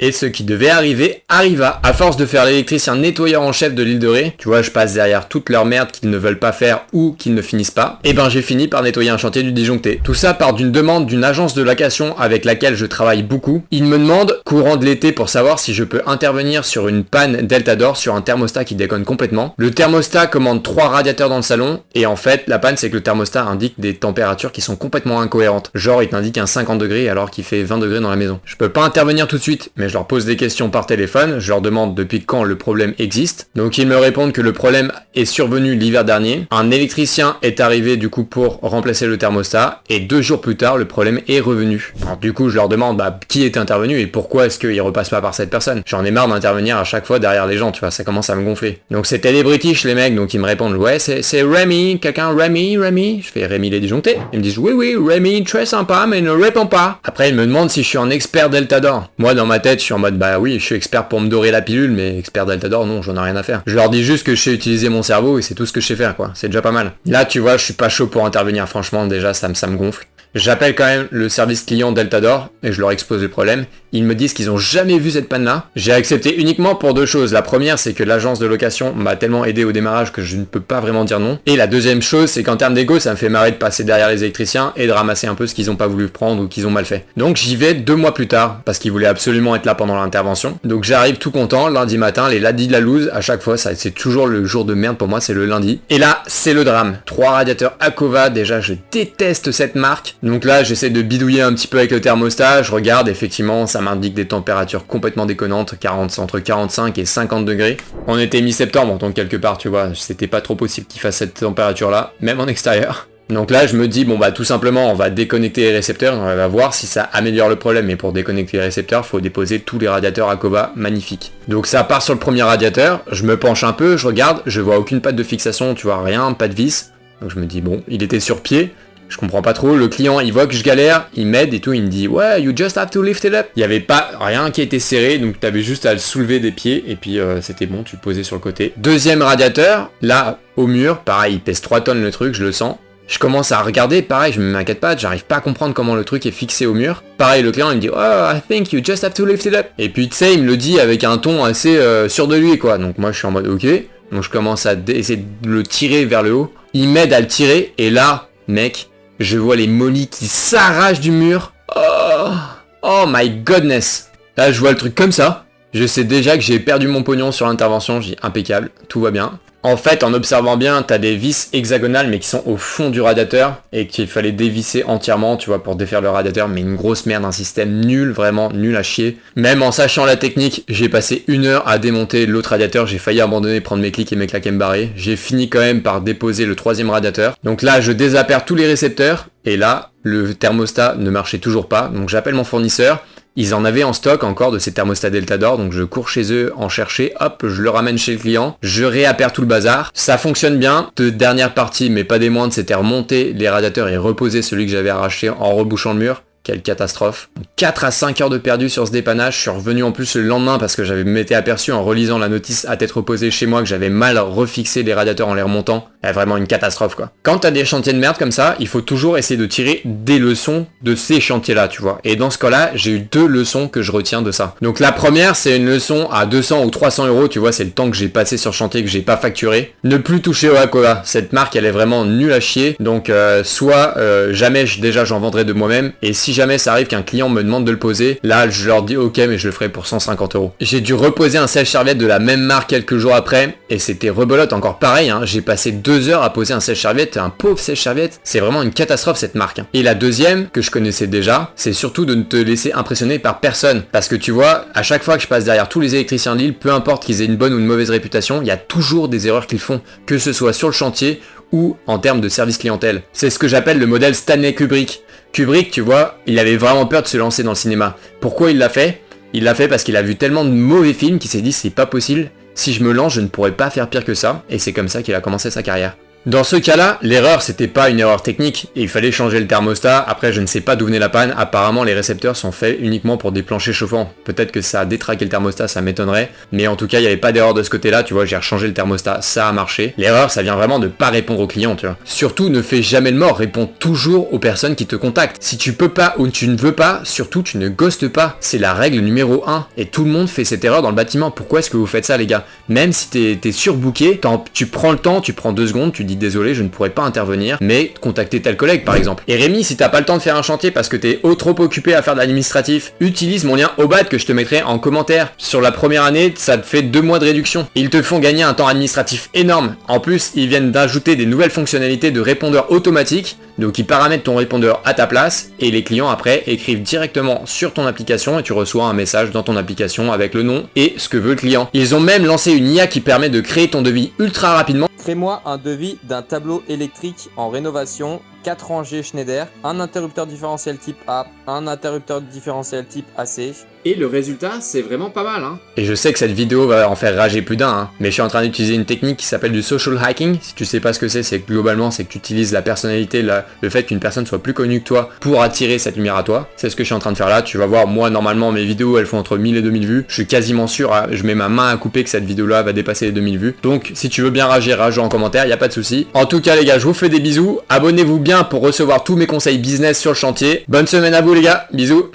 Et ce qui devait arriver, arriva. À force de faire l'électricien nettoyeur en chef de l'île de Ré, tu vois, je passe derrière toute leur merde qu'ils ne veulent pas faire ou qu'ils ne finissent pas, et ben j'ai fini par nettoyer un chantier du disjoncté. Tout ça part d'une demande d'une agence de location avec laquelle je travaille beaucoup. Ils me demandent, courant de l'été, pour savoir si je peux intervenir sur une panne Deltador sur un thermostat qui déconne complètement. Le thermostat commande 3 radiateurs dans le salon, et en fait, la panne c'est que le thermostat indique des températures qui sont complètement incohérentes. Genre, il t'indique un 50 degrés alors qu'il fait 20 degrés dans la maison. Je peux pas intervenir tout de suite, mais je leur pose des questions par téléphone, je leur demande depuis quand le problème existe. Donc ils me répondent que le problème est survenu l'hiver dernier. Un électricien est arrivé du coup pour remplacer le thermostat et 2 jours plus tard le problème est revenu. Alors du coup je leur demande qui est intervenu et pourquoi est-ce qu'il repasse pas par cette personne. J'en ai marre d'intervenir à chaque fois derrière les gens, tu vois, ça commence à me gonfler. Donc c'était les British les mecs, donc ils me répondent ouais c'est Rémi, quelqu'un Rémi. Je fais Rémi les disjonctés. Ils me disent oui Rémi très sympa mais ne répond pas. Après ils me demandent si je suis un expert Deltador. Moi dans ma tête je suis en mode bah oui je suis expert pour me dorer la pilule mais expert Deltador non j'en ai rien à faire. Je leur dis juste que je sais utiliser mon cerveau et c'est tout ce que je sais faire quoi, c'est déjà pas mal. Là tu vois je suis pas chaud pour intervenir, franchement déjà ça me gonfle. J'appelle quand même le service client Deltador et je leur expose le problème. Ils me disent qu'ils ont jamais vu cette panne-là. J'ai accepté uniquement pour 2 choses. La première, c'est que l'agence de location m'a tellement aidé au démarrage que je ne peux pas vraiment dire non. Et la deuxième chose, c'est qu'en termes d'égo, ça me fait marrer de passer derrière les électriciens et de ramasser un peu ce qu'ils ont pas voulu prendre ou qu'ils ont mal fait. Donc j'y vais 2 mois plus tard parce qu'ils voulaient absolument être là pendant l'intervention. Donc j'arrive tout content lundi matin, les lundis de la loose. À chaque fois, c'est toujours le jour de merde pour moi, c'est le lundi. Et là, c'est le drame. 3 radiateurs Akova. Déjà, je déteste cette marque. Donc là, j'essaie de bidouiller un petit peu avec le thermostat. Je regarde, effectivement, ça m'indique des températures complètement déconnantes, entre 45 et 50 degrés. On était mi-septembre, donc quelque part, tu vois, c'était pas trop possible qu'il fasse cette température-là, même en extérieur. Donc là, je me dis, bon bah tout simplement, on va déconnecter les récepteurs, on va voir si ça améliore le problème. Mais pour déconnecter les récepteurs, faut déposer tous les radiateurs Akova magnifiques. Donc ça part sur le premier radiateur, je me penche un peu, je regarde, je vois aucune patte de fixation, tu vois, rien, pas de vis. Donc je me dis, bon, il était sur pied. Je comprends pas trop, le client il voit que je galère, il m'aide et tout, il me dit ouais you just have to lift it up. Il y avait pas rien qui était serré, donc t'avais juste à le soulever des pieds et puis c'était bon, tu le posais sur le côté. Deuxième radiateur, là au mur, pareil il pèse 3 tonnes le truc, je le sens. Je commence à regarder, pareil je me m'inquiète pas, j'arrive pas à comprendre comment le truc est fixé au mur. Pareil le client il me dit oh I think you just have to lift it up. Et puis tu sais il me le dit avec un ton assez sûr de lui quoi, donc moi je suis en mode ok. Donc je commence à essayer de le tirer vers le haut, il m'aide à le tirer et là mec, je vois les mollys qui s'arrachent du mur. Oh my goodness. Là, je vois le truc comme ça. Je sais déjà que j'ai perdu mon pognon sur l'intervention. Je dis impeccable, tout va bien. En fait, en observant bien, t'as des vis hexagonales mais qui sont au fond du radiateur et qu'il fallait dévisser entièrement, tu vois, pour défaire le radiateur. Mais une grosse merde, un système nul, vraiment nul à chier. Même en sachant la technique, j'ai passé 1 heure à démonter l'autre radiateur. J'ai failli abandonner, prendre mes clics et mes claques et me barrer. J'ai fini quand même par déposer le 3e radiateur. Donc là, je désappare tous les récepteurs et là, le thermostat ne marchait toujours pas. Donc j'appelle mon fournisseur. Ils en avaient en stock encore de ces thermostats Deltador, donc je cours chez eux en chercher, hop, je le ramène chez le client, je réappare tout le bazar, ça fonctionne bien. De dernière partie, mais pas des moindres, c'était remonter les radiateurs et reposer celui que j'avais arraché en rebouchant le mur. Quelle catastrophe. 4 à 5 heures de perdu sur ce dépannage, je suis revenu en plus le lendemain parce que j'avais m'étais aperçu en relisant la notice à tête reposée chez moi que j'avais mal refixé les radiateurs en les remontant. Vraiment une catastrophe quoi. Quand t'as des chantiers de merde comme ça, il faut toujours essayer de tirer des leçons de ces chantiers là, tu vois. Et dans ce cas là, j'ai eu 2 leçons que je retiens de ça. Donc la première, c'est une leçon à 200 ou 300 euros, tu vois, c'est le temps que j'ai passé sur chantier que j'ai pas facturé. Ne plus toucher au Akova, cette marque elle est vraiment nulle à chier. Donc jamais déjà j'en vendrai de moi-même. Et si jamais ça arrive qu'un client me demande de le poser, là je leur dis ok mais je le ferai pour 150 euros. J'ai dû reposer un sèche-serviette de la même marque quelques jours après et c'était rebelote encore pareil, hein. J'ai passé 2 heures à poser un sèche-serviette, un pauvre sèche-serviette, c'est vraiment une catastrophe cette marque. Hein. Et la deuxième, que je connaissais déjà, c'est surtout de ne te laisser impressionner par personne. Parce que tu vois, à chaque fois que je passe derrière tous les électriciens de l'île, peu importe qu'ils aient une bonne ou une mauvaise réputation, il y a toujours des erreurs qu'ils font, que ce soit sur le chantier ou en termes de service clientèle. C'est ce que j'appelle le modèle Stanley Kubrick. Kubrick, tu vois, il avait vraiment peur de se lancer dans le cinéma. Pourquoi il l'a fait ? Il l'a fait parce qu'il a vu tellement de mauvais films qu'il s'est dit c'est pas possible, si je me lance je ne pourrais pas faire pire que ça, et c'est comme ça qu'il a commencé sa carrière. Dans ce cas-là, l'erreur c'était pas une erreur technique et il fallait changer le thermostat. Après je ne sais pas d'où venait la panne, apparemment les récepteurs sont faits uniquement pour des planchers chauffants. Peut-être que ça a détraqué le thermostat, ça m'étonnerait, mais en tout cas il n'y avait pas d'erreur de ce côté-là, tu vois, j'ai rechangé le thermostat, ça a marché. L'erreur ça vient vraiment de pas répondre aux clients, tu vois. Surtout ne fais jamais le mort, réponds toujours aux personnes qui te contactent. Si tu peux pas ou tu ne veux pas, surtout tu ne ghostes pas. C'est la règle numéro 1 et tout le monde fait cette erreur dans le bâtiment. Pourquoi est-ce que vous faites ça les gars? Même si t'es surbooké, tu prends le temps, tu prends 2 secondes, tu dis désolé je ne pourrais pas intervenir, mais contacter tel collègue par exemple. Et Rémi, si t'as pas le temps de faire un chantier parce que t'es trop occupé à faire de l'administratif, utilise mon lien OBAD que je te mettrai en commentaire. Sur la première année, ça te fait 2 mois de réduction. Ils te font gagner un temps administratif énorme. En plus, ils viennent d'ajouter des nouvelles fonctionnalités de répondeur automatique, donc ils paramètrent ton répondeur à ta place et les clients après écrivent directement sur ton application et tu reçois un message dans ton application avec le nom et ce que veut le client. Ils ont même lancé une IA qui permet de créer ton devis ultra rapidement. Crée-moi un devis d'un tableau électrique en rénovation, 4 rangées Schneider, un interrupteur différentiel type A, un interrupteur différentiel type AC. Et le résultat, c'est vraiment pas mal, hein. Et je sais que cette vidéo va en faire rager plus d'un, hein, mais je suis en train d'utiliser une technique qui s'appelle du social hacking. Si tu sais pas ce que c'est que globalement, c'est que tu utilises la personnalité, le fait qu'une personne soit plus connue que toi pour attirer cette lumière à toi. C'est ce que je suis en train de faire là. Tu vas voir, moi, normalement, mes vidéos, elles font entre 1000 et 2000 vues. Je suis quasiment sûr, hein, je mets ma main à couper que cette vidéo-là va dépasser les 2000 vues. Donc, si tu veux bien rager, rage en commentaire, y a pas de souci. En tout cas, les gars, je vous fais des bisous. Abonnez-vous bien pour recevoir tous mes conseils business sur le chantier. Bonne semaine à vous, les gars. Bisous.